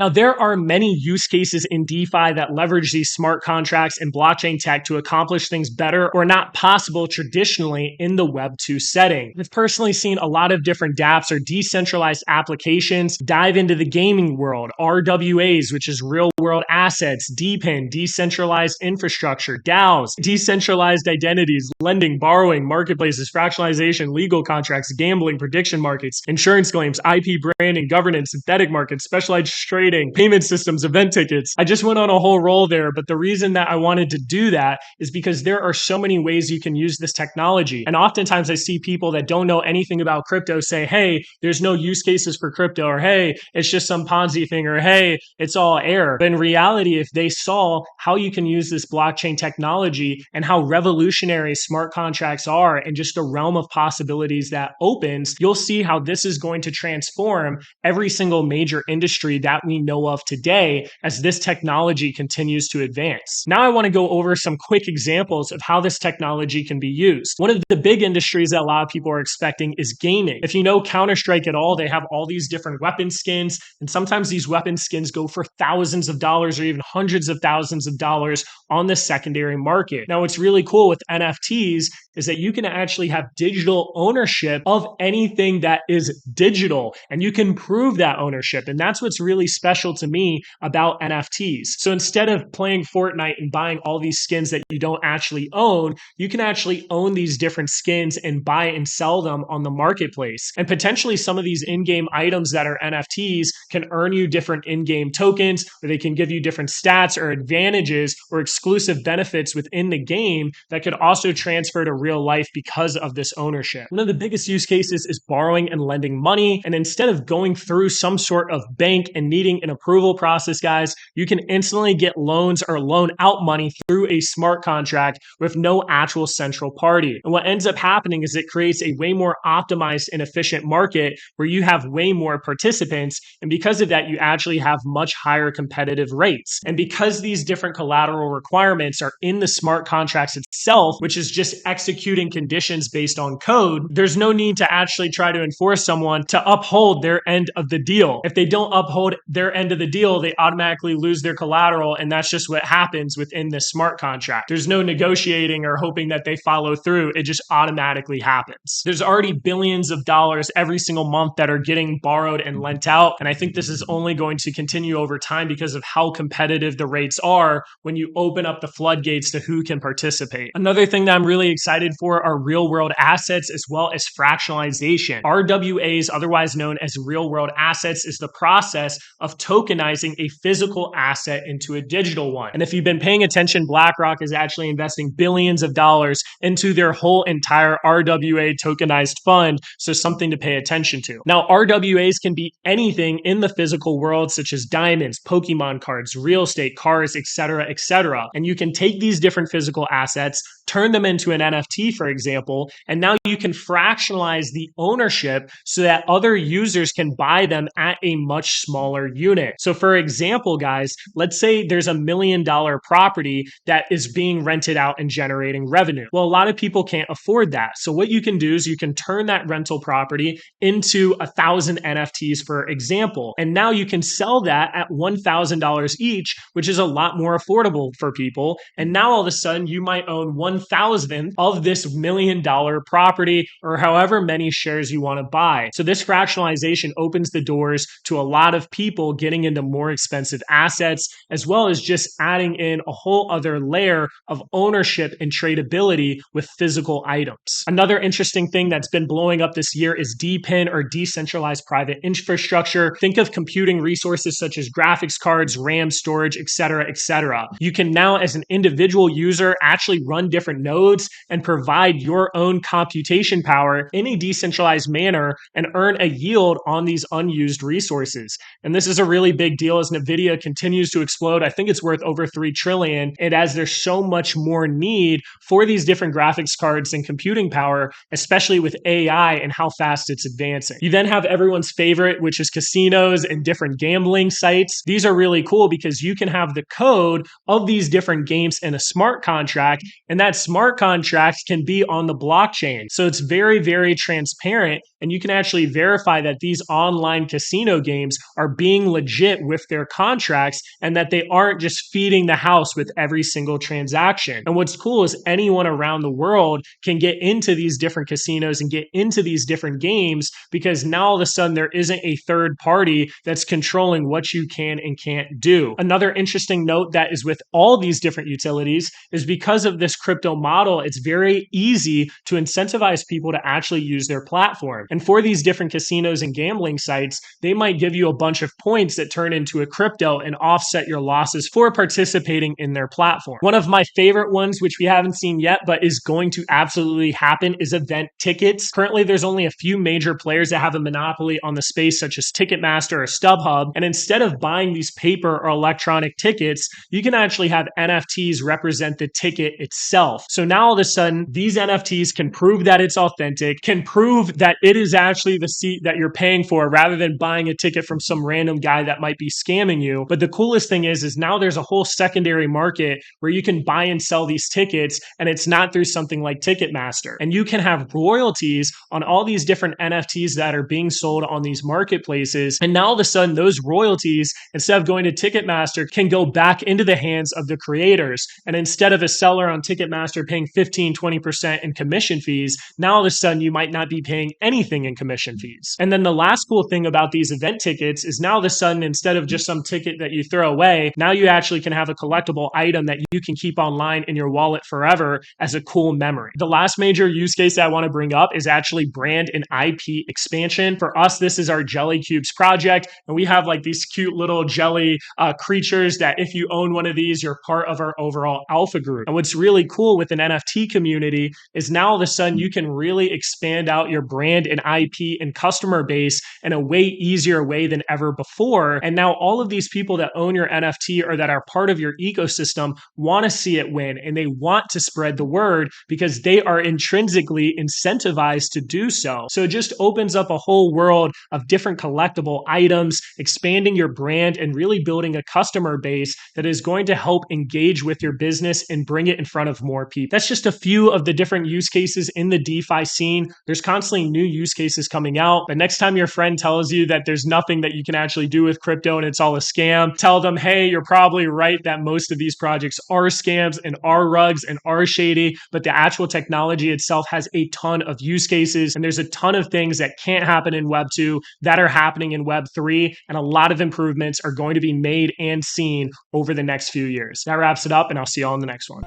Now, there are many use cases in DeFi that leverage these smart contracts and blockchain tech to accomplish things better or not possible traditionally in the Web 2 setting. I've personally seen a lot of different dApps or decentralized applications dive into the gaming world, RWAs, which is real world assets, DePIN, decentralized infrastructure, DAOs, decentralized identities, lending, borrowing, marketplaces, fractionalization, legal contracts, gambling, prediction markets, insurance claims, IP branding, governance, synthetic markets, specialized trading, payment systems, event tickets. I just went on a whole roll there, but the reason that I wanted to do that is because there are so many ways you can use this technology. And oftentimes I see people that don't know anything about crypto say, hey, there's no use cases for crypto, or hey, it's just some Ponzi thing, or hey, it's all air. But in reality, if they saw how you can use this blockchain technology and how revolutionary smart contracts are and just the realm of possibilities that opens, you'll see how this is going to transform every single major industry that we know of today as this technology continues to advance. Now I want to go over some quick examples of how this technology can be used. One of the big industries that a lot of people are expecting is gaming. If you know Counter-Strike at all, they have all these different weapon skins, and sometimes these weapon skins go for thousands of dollars or even hundreds of thousands of dollars on the secondary market. Now, what's really cool with NFTs is that you can actually have digital ownership of anything that is digital, and you can prove that ownership. And that's what's really special to me about NFTs. So instead of playing Fortnite and buying all these skins that you don't actually own, you can actually own these different skins and buy and sell them on the marketplace. And potentially some of these in-game items that are NFTs can earn you different in-game tokens, or they can give you different stats or advantages or exclusive benefits within the game that could also transfer to real life because of this ownership. One of the biggest use cases is borrowing and lending money. And instead of going through some sort of bank and needing an approval process, guys, you can instantly get loans or loan out money through a smart contract with no actual central party. And what ends up happening is it creates a way more optimized and efficient market where you have way more participants. And because of that, you actually have much higher competitive rates. And because these different collateral requirements are in the smart contracts itself, which is just executing conditions based on code, there's no need to actually try to enforce someone to uphold their end of the deal. If they don't uphold their end of the deal, they automatically lose their collateral, and that's just what happens within this smart contract. There's no negotiating or hoping that they follow through. It just automatically happens. There's already billions of dollars every single month that are getting borrowed and lent out, and I think this is only going to continue over time because of how competitive the rates are when you open up the floodgates to who can participate. Another thing that I'm really excited for are real-world assets as well as fractionalization. RWAs, otherwise known as real-world assets, is the process of tokenizing a physical asset into a digital one. And if you've been paying attention, BlackRock is actually investing billions of dollars into their whole entire RWA tokenized fund, so something to pay attention to. Now, RWAs can be anything in the physical world, such as diamonds, Pokemon cards, real estate, cars, etc., etc. And you can take these different physical assets, turn them into an NFT, for example, and now you can fractionalize the ownership so that other users can buy them at a much smaller unit. So for example, guys, let's say there's $1 million property that is being rented out and generating revenue. Well, a lot of people can't afford that. So what you can do is you can turn that rental property into 1,000 NFTs, for example. And now you can sell that at $1,000 each, which is a lot more affordable for people. And now all of a sudden you might own 1,000 of this $1 million property, or however many shares you want to buy. So this fractionalization opens the doors to a lot of people getting into more expensive assets, as well as just adding in a whole other layer of ownership and tradability with physical items. Another interesting thing that's been blowing up this year is DePIN, or decentralized private infrastructure. Think of computing resources such as graphics cards, RAM storage, etc., etc. You can now, as an individual user, actually run different nodes and provide your own computation power in a decentralized manner and earn a yield on these unused resources. And this is a really big deal as NVIDIA continues to explode. I think it's worth over $3 trillion. And as there's so much more need for these different graphics cards and computing power, especially with AI and how fast it's advancing. You then have everyone's favorite, which is casinos and different gambling sites. These are really cool because you can have the code of these different games in a smart contract, and that smart contract can be on the blockchain. So it's very, very transparent And you can actually verify that these online casino games are being legit with their contracts and that they aren't just feeding the house with every single transaction. And what's cool is anyone around the world can get into these different casinos and get into these different games because now all of a sudden there isn't a third party that's controlling what you can and can't do. Another interesting note that is with all these different utilities is because of this crypto model, it's very easy to incentivize people to actually use their platform. And for these different casinos and gambling sites, they might give you a bunch of points that turn into a crypto and offset your losses for participating in their platform. One of my favorite ones, which we haven't seen yet, but is going to absolutely happen, is event tickets. Currently, there's only a few major players that have a monopoly on the space, such as Ticketmaster or StubHub. And instead of buying these paper or electronic tickets, you can actually have NFTs represent the ticket itself. So now all of a sudden, these NFTs can prove that it's authentic, can prove that it is actually the seat that you're paying for rather than buying a ticket from some random guy that might be scamming you. But the coolest thing is now there's a whole secondary market where you can buy and sell these tickets, and it's not through something like Ticketmaster. And you can have royalties on all these different NFTs that are being sold on these marketplaces. And now all of a sudden, those royalties, instead of going to Ticketmaster, can go back into the hands of the creators. And instead of a seller on Ticketmaster paying 15-20% in commission fees, now all of a sudden you might not be paying anything in commission fees. And then the last cool thing about these event tickets is now all of a sudden, instead of just some ticket that you throw away, now you actually can have a collectible item that you can keep online in your wallet forever as a cool memory. The last major use case that I want to bring up is actually brand and IP expansion. For us, this is our Jelly Cubes project, and we have like these cute little jelly creatures that if you own one of these, you're part of our overall alpha group. And what's really cool with an NFT community is now all of a sudden you can really expand out your brand and IP and customer base in a way easier way than ever before. And now all of these people that own your NFT or that are part of your ecosystem want to see it win, and they want to spread the word because they are intrinsically incentivized to do so. So it just opens up a whole world of different collectible items, expanding your brand and really building a customer base that is going to help engage with your business and bring it in front of more people. That's just a few of the different use cases in the DeFi scene. There's constantly new use cases coming out. But next time your friend tells you that there's nothing that you can actually do with crypto and it's all a scam, tell them, hey, you're probably right that most of these projects are scams and are rugs and are shady, but the actual technology itself has a ton of use cases, and there's a ton of things that can't happen in Web 2 that are happening in Web 3, and a lot of improvements are going to be made and seen over the next few years. That wraps it up, and I'll see you all in the next one.